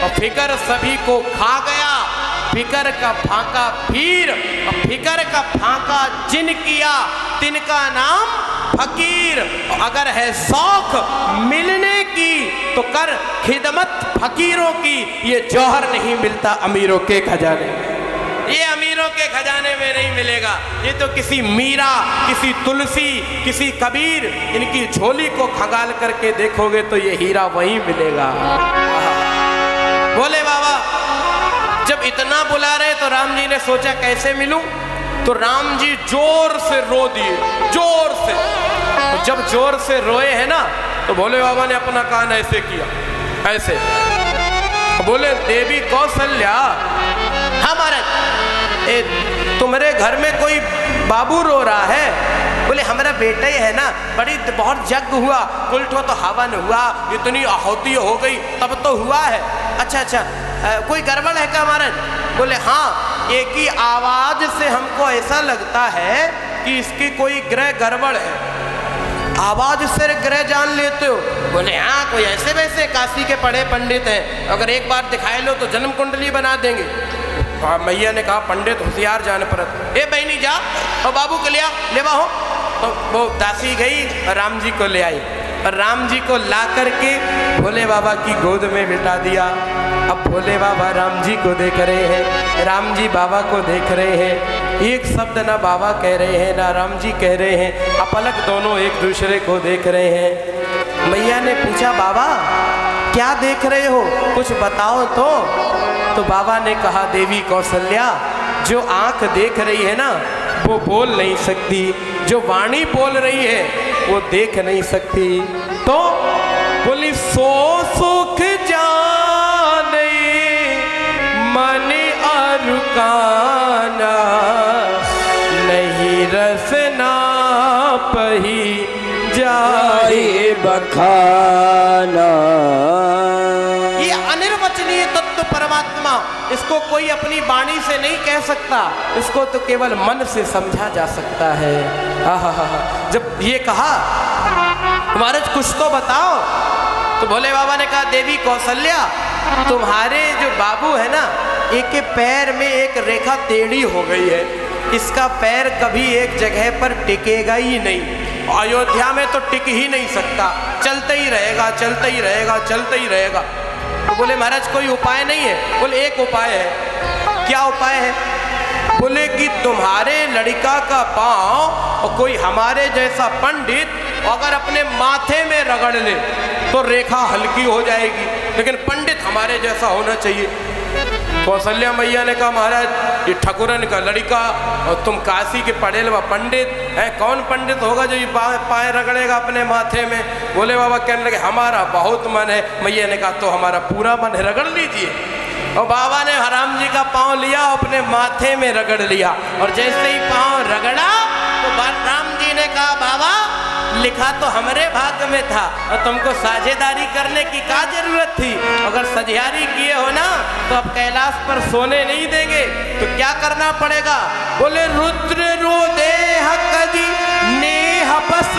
और फिकर सभी को खा गया। फिकर का फाका फिर, और फिकर का फाका जिन किया तिनका नाम फकीर। अगर है शौक मिलने की तो कर खिदमत फकीरों की, ये जौहर नहीं मिलता अमीरों के खजाने में, ये अमीरों के खजाने में नहीं मिलेगा। ये तो किसी मीरा, किसी तुलसी, किसी कबीर, इनकी झोली को खंगाल करके देखोगे तो ये हीरा वहीं मिलेगा। बोले बाबा जब इतना बुला रहे तो राम जी ने सोचा कैसे मिलूं, तो राम जी जोर से रो दिए, जोर से। तो जब जोर से रोए हैं ना तो भोले बाबा ने अपना कान ऐसे किया, ऐसे। बोले देवी कौशल्या, हमारा तुम्हारे घर में कोई बाबू रो रहा है? बोले हमारा बेटा ही है ना, बड़ी बहुत यज्ञ हुआ, उल्टो तो हवन हुआ, इतनी आहुति हो गई तब तो हुआ है। अच्छा अच्छा, कोई गड़बड़ है क्या महाराज? बोले हाँ, एक ही आवाज से हमको ऐसा लगता है कि इसकी कोई ग्रह गड़बड़ है। आवाज से ग्रह जान लेते हो? बोले हाँ, कोई ऐसे वैसे काशी के पढ़े पंडित हैं, अगर एक बार दिखाए लो तो जन्म कुंडली बना देंगे। मैया ने कहा पंडित होशियार जान परत, ए बहनी जा और बाबू को लिया ले हो। तो वो दासी गई और राम जी को ले आई, और राम जी को ला करके भोले बाबा की गोद में बिठा दिया। अब भोले बाबा राम जी को देख रहे हैं, राम जी बाबा को देख रहे हैं। एक शब्द ना बाबा कह रहे हैं ना राम जी कह रहे हैं, अपलक दोनों एक दूसरे को देख रहे हैं। मैया ने पूछा बाबा क्या देख रहे हो, कुछ बताओ तो बाबा ने कहा देवी कौशल्या, जो आंख देख रही है ना वो बोल नहीं सकती, जो वाणी बोल रही है वो देख नहीं सकती। तो बोली सो सुख जाने मन अरुकाना, नहीं रसना पही जाए बखाना। ये अनिर्वचनीय तत्व परमात्मा, इसको कोई अपनी वाणी से नहीं कह सकता, इसको तो केवल मन से समझा जा सकता है। जब ये कहा महाराज कुछ तो बताओ, तो भोले बाबा ने कहा देवी कौशल्या, तुम्हारे जो बाबू है ना, एक के पैर में एक रेखा टेढ़ी हो गई है, इसका पैर कभी एक जगह पर टिकेगा ही नहीं, अयोध्या में तो टिक ही नहीं सकता, चलते ही रहेगा चलते ही रहेगा चलते ही रहेगा। तो बोले महाराज कोई उपाय नहीं है? बोले एक उपाय है। क्या उपाय है? बोले कि तुम्हारे लड़का का पाँव और कोई हमारे जैसा पंडित अगर अपने माथे में रगड़ ले तो रेखा हल्की हो जाएगी, लेकिन पंडित हमारे जैसा होना चाहिए। कौशल्या मैया ने कहा महाराज ये ठकुरन का लड़का और तुम काशी के पढ़े हुआ पंडित है, कौन पंडित होगा जो ये पाए रगड़ेगा अपने माथे में? बोले बाबा कहने लगे हमारा बहुत मन है। मैया ने कहा तो हमारा पूरा मन है, रगड़ लीजिए। और बाबा ने हराम जी का पाँव लिया, अपने माथे में रगड़ लिया, और जैसे ही पाँव रगड़ा तो राम जी ने कहा बाबा लिखा तो हमारे भाग्य में था और तुमको साझेदारी करने की क्या जरूरत थी? अगर सझियारी किए हो ना तो अब कैलाश पर सोने नहीं देंगे, तो क्या करना पड़ेगा? बोले रुद्र रो देह कदी नेह बस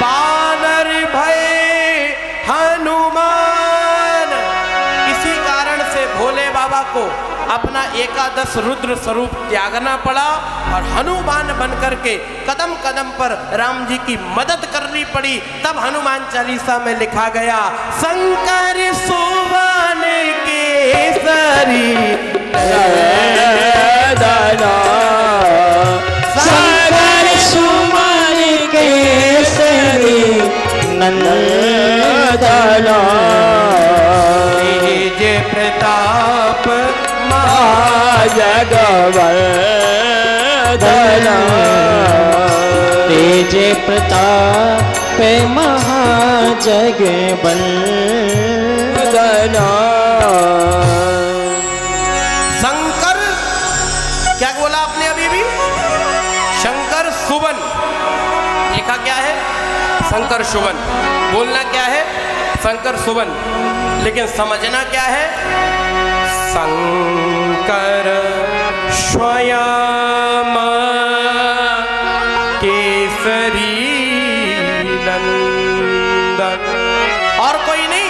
बानर भय हनुमान। इसी कारण से भोले बाबा को अपना एकादश रुद्र स्वरूप त्यागना पड़ा और हनुमान बनकर के कदम कदम पर राम जी की मदद करनी पड़ी। तब हनुमान चालीसा में लिखा गया शंकर सुवन केसरी शंकर सुवन केसरी नंदना जय प्रताप जगवर्धना तेज प्रताप महाजगवंदना। शंकर क्या बोला आपने अभी भी? शंकर सुवन लिखा क्या है? शंकर सुवन। बोलना क्या है? शंकर सुवन। लेकिन समझना क्या है? शंकर स्वयं केसरी नंदन। और कोई नहीं,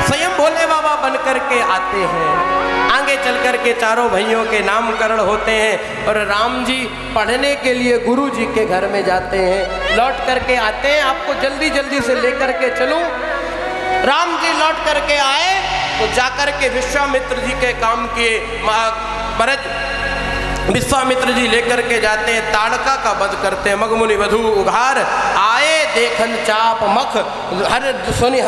स्वयं भोले बाबा बन करके आते हैं। आगे चल कर के चारों भाइयों के नामकरण होते हैं और राम जी पढ़ने के लिए गुरु जी के घर में जाते हैं, लौट करके आते हैं। आपको जल्दी जल्दी से लेकर के चलूं। राम जी लौट करके आए तो जाकर के विश्वामित्र जी के काम किए। भरत विश्वामित्र जी लेकर के जाते हैं, ताड़का का वध करते हैं। मगमुनि वधु उघार आए देखन चाप मख, हर सुनि हर